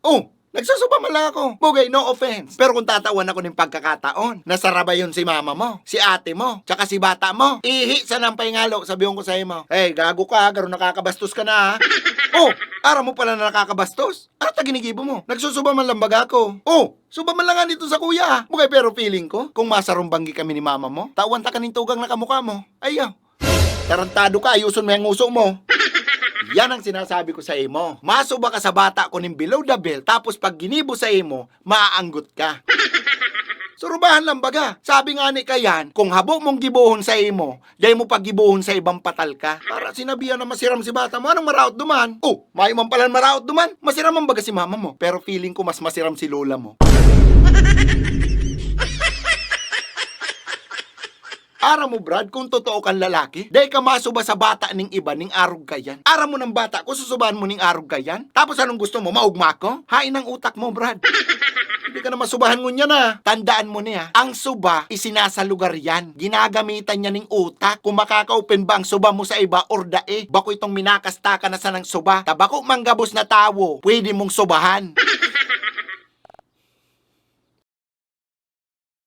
Oh, nagsusuba man lang ako. Bugay, no offense. Pero kung tatawan ako ng pagkakataon, nasaraba yun si mama mo, si ate mo, tsaka si bata mo. Ihi sa ng paingalo, sabihin ko sa mo. Hey, gago ka, garo nakakabastos ka na ha. Oh, ara mo pala na nakakabastos? Ata ginigibo mo. Nagsusuba man lang baga ako. Oh, suba man lang nga dito sa kuya ha. Bugay, pero feeling ko, kung masarumbanggi kami ni mama mo, tawan ta kaning tugang na kamukha mo. Ayaw. Tarantado ka, ayuson mo yung uso mo. Yan ang sinasabi ko sa imo. Masuba ka sa bata ko ng below the belt, tapos pag ginibo sa imo, maaanggot ka. Surubahan lang baga. Sabi nga ni Kayan, kung habo mong gibuhon sa imo, day mo pag gibuhon sa ibang patal ka. Para sinabihan na masiram si bata mo, anong maraot duman? Oh, may man pala maraot duman. Masiram ang baga si mama mo. Pero feeling ko mas masiram si lola mo. Ara mo, Brad, kung totoo kang lalaki, dahil ka masuba sa bata ning iba ning arog kayan. Ara mo ng bata ko, susubahan mo ning arog kayan. Tapos anong gusto mo, maugma ko? Hain ang utak mo, Brad. Hindi ka na masubahan mo niya na. Tandaan mo niya, ang suba, isinasa lugar yan. Ginagamitan niya ning utak. Kung makaka-open ba ang suba mo sa iba or dae, bako itong minakasta ka na sa ng suba. Tabako manggabos na tawo, pwede mong subahan.